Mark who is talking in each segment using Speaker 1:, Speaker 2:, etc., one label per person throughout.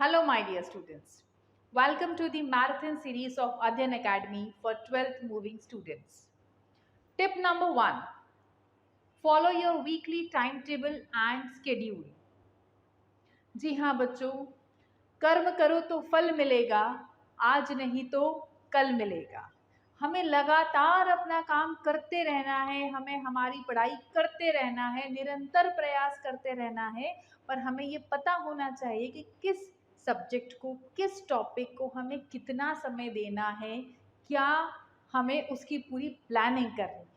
Speaker 1: Hello, my dear students. Welcome to the marathon series of Adyan Academy for 12th moving students. Tip number 1. Follow your weekly timetable and schedule. जी हाँ बच्चों, कर्म करो तो फल मिलेगा, आज नहीं तो कल मिलेगा। हमें लगातार अपना काम करते रहना है, हमें हमारी पढ़ाई करते रहना है, निरंतर प्रयास करते रहना है, पर हमें ये पता होना चाहिए कि किस सब्जेक्ट को, किस टॉपिक को हमें कितना समय देना है, क्या हमें उसकी पूरी प्लानिंग करनी है।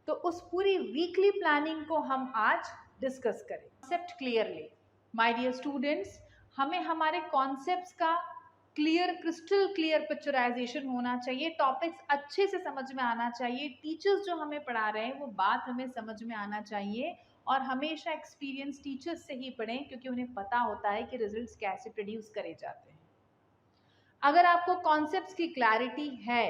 Speaker 1: तो उस पूरी वीकली प्लानिंग को हम आज डिस्कस करें। Concept clearly my dear students, हमें हमारे कॉन्सेप्ट्स का क्रिस्टल क्लियर पिक्चराइजेशन होना चाहिए, टॉपिक्स अच्छे से समझ में आना चाहिए, टीचर्स जो हमें पढ़ा रहे हैं वो बात हमें समझ में आना चाहिए और हमेशा एक्सपीरियंस टीचर्स से ही पढ़ें क्योंकि उन्हें पता होता है कि रिजल्ट्स कैसे प्रोड्यूस करे जाते हैं। अगर आपको कॉन्सेप्ट्स की क्लैरिटी है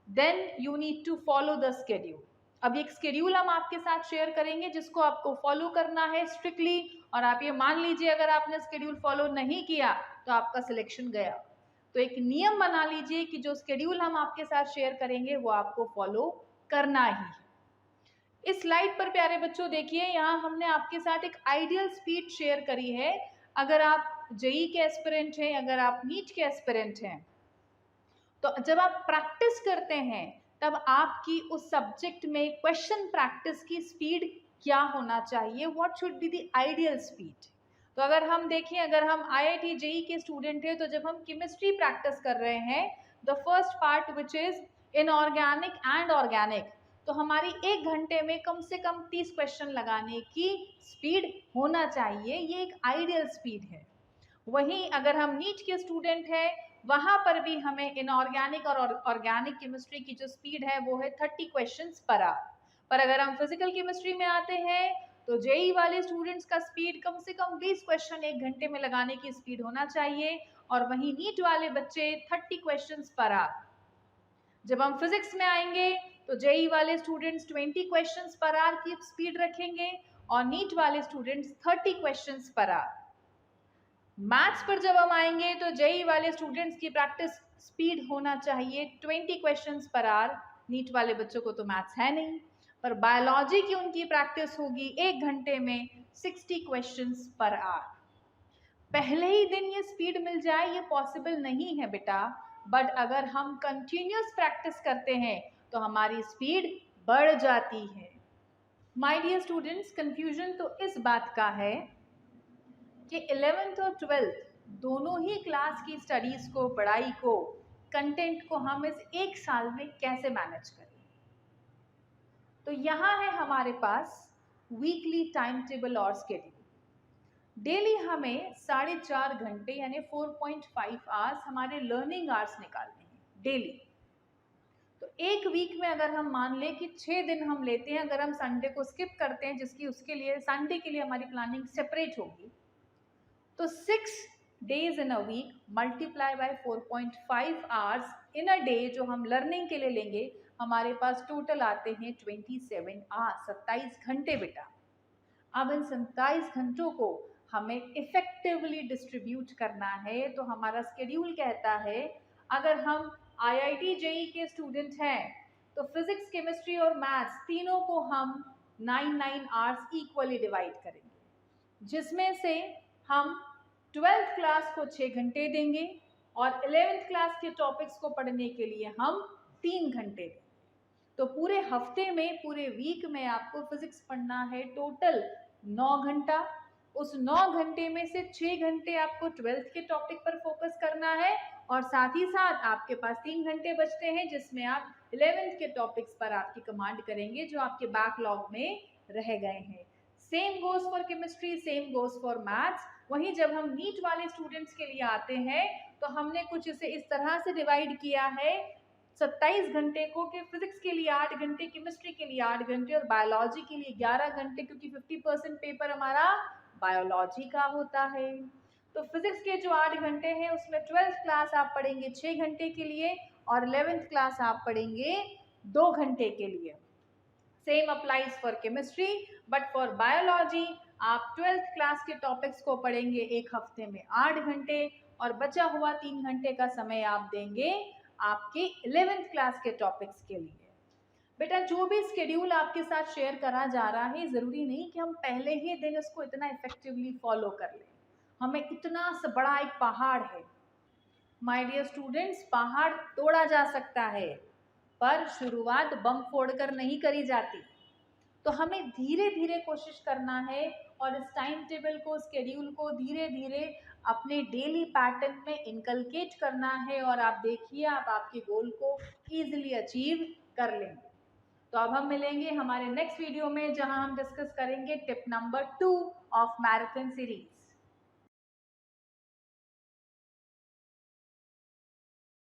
Speaker 1: then you need to follow the schedule. अब एक स्केड्यूल हम आपके साथ शेयर करेंगे जिसको आपको फॉलो करना है स्ट्रिक्टली, और आप ये मान लीजिए अगर आपने स्केड्यूल फॉलो नहीं किया तो आपका सिलेक्शन गया। तो एक नियम बना लीजिए कि जो स्केड्यूल हम आपके साथ शेयर करेंगे वो आपको फॉलो करना ही है। इस स्लाइड पर प्यारे बच्चों देखिए, यहाँ हमने आपके साथ एक आइडियल स्पीड शेयर करी है। अगर आप जेई के एस्पिरेंट हैं, अगर आप नीट के एस्पिरेंट हैं, तो जब आप प्रैक्टिस करते हैं तब आपकी उस सब्जेक्ट में क्वेश्चन प्रैक्टिस की स्पीड क्या होना चाहिए, what should be the ideal speed. तो अगर हम देखें, अगर हम आईआईटी जेई के स्टूडेंट हैं तो जब हम केमिस्ट्री प्रैक्टिस कर रहे हैं, the first part which is inorganic and organic, तो हमारी 1 घंटे में कम से कम 30 क्वेश्चन लगाने की स्पीड होना चाहिए। ये एक आइडियल स्पीड है। वहीं अगर हम नीट के स्टूडेंट हैं, वहां पर भी हमें इनऑर्गेनिक और ऑर्गेनिक केमिस्ट्री की जो स्पीड है वो है 30 क्वेश्चंस पर आवर। पर अगर हम फिजिकल केमिस्ट्री में आते हैं तो जेई वाले स्टूडेंट्स का स्पीड कम से कम 20 क्वेश्चन 1 घंटे में लगाने की स्पीड होना चाहिए, और वहीं नीट वाले बच्चे 30 क्वेश्चंस पर आवर। जब हम फिजिक्स में आएंगे तो जेई वाले स्टूडेंट्स 20 क्वेश्चंस पर आवर की स्पीड रखेंगे और नीट वाले students 30 questions per hour. Maths पर जब हम आएंगे तो जेई वाले स्टूडेंट्स की प्रैक्टिस स्पीड होना चाहिए 20 क्वेश्चंस पर आवर। नीट वाले बच्चों को तो मैथ्स है नहीं, पर बायोलॉजी की उनकी प्रैक्टिस होगी 1 घंटे में 60 क्वेश्चंस पर आवर। पहले ही दिन ये स्पीड मिल जाए ये पॉसिबल नहीं है बेटा, बट अगर हम कंटिन्यूस प्रैक्टिस करते हैं तो हमारी स्पीड बढ़ जाती है। माय डियर स्टूडेंट्स, कंफ्यूजन तो इस बात का है कि 11th और 12th दोनों ही क्लास की स्टडीज को, पढ़ाई को, कंटेंट को हम इस 1 साल में कैसे मैनेज करें। तो यहाँ है हमारे पास वीकली टाइम टेबल और स्केड्यूल। डेली हमें 4.5 घंटे यानी 4.5 आवर्स हमारे लर्निंग आवर्स निकालने हैं डेली। तो एक वीक में अगर हम मान लें कि 6 दिन हम लेते हैं, अगर हम संडे को स्किप करते हैं जिसकी उसके लिए संडे के लिए हमारी प्लानिंग सेपरेट होगी, तो 6 days in a week multiply by 4.5 hours in a day जो हम लर्निंग के लिए लेंगे, हमारे पास टोटल आते हैं 27 आवर्स, 27 घंटे बेटा। अब इन 27 घंटों को हमें इफेक्टिवली डिस्ट्रीब्यूट करना है। तो हमारा स्केड्यूल कहता है, अगर हम आईआईटी जेई के स्टूडेंट हैं तो फिजिक्स, केमिस्ट्री और मैथ्स तीनों को हम 9 आवर्स इक्वली डिवाइड करेंगे, जिसमें से हम 12th क्लास को 6 घंटे देंगे और 11th क्लास के टॉपिक्स को पढ़ने के लिए हम 3 घंटे देंगे। तो पूरे हफ्ते में, पूरे वीक में आपको फिजिक्स पढ़ना है टोटल 9 घंटा। उस 9 घंटे में से 6 घंटे आपको 12th के टॉपिक पर फोकस करना है और साथ ही साथ आपके पास 3 घंटे बचते हैं जिसमें आप 11th के टॉपिक्स पर आपकी कमांड करेंगे जो आपके बैकलॉग में रह गए हैं। Same goes for chemistry, same goes for maths. वहीं जब हम नीट वाले स्टूडेंट्स के लिए आते हैं तो हमने कुछ इसे इस तरह से डिवाइड किया है 27 घंटे को, कि फिजिक्स के लिए 8 घंटे, केमिस्ट्री के लिए 8 घंटे और बायोलॉजी के लिए 11 घंटे, क्योंकि 50% पेपर हमारा बायोलॉजी का होता है। तो फिजिक्स के जो 8 घंटे हैं उसमें 12th क्लास आप पढ़ेंगे 6 घंटे के लिए और 11th क्लास आप पढ़ेंगे 2 घंटे के लिए। Same applies for chemistry, but for biology आप 12th क्लास के टॉपिक्स को पढ़ेंगे एक हफ्ते में 8 घंटे और बचा हुआ 3 घंटे का समय आप देंगे आपके 11th क्लास के टॉपिक्स के लिए। बेटा जो भी स्केड्यूल आपके साथ शेयर करा जा रहा है, ज़रूरी नहीं कि हम पहले ही दिन उसको इतना इफेक्टिवली फॉलो कर लें। हमें इतना सा बड़ा एक पहाड़ है माय डियर स्टूडेंट्स, पहाड़ तोड़ा जा सकता है पर शुरुआत बम फोड़कर नहीं करी जाती। तो हमें धीरे धीरे कोशिश करना है और इस टाइम टेबल को, स्केड्यूल को धीरे धीरे अपने डेली पैटर्न में इनकलकेट करना है और आप देखिए आप आपके गोल को इजीली अचीव कर लेंगे। तो अब हम मिलेंगे हमारे नेक्स्ट वीडियो में जहां हम डिस्कस करेंगे tip number 2 of marathon series.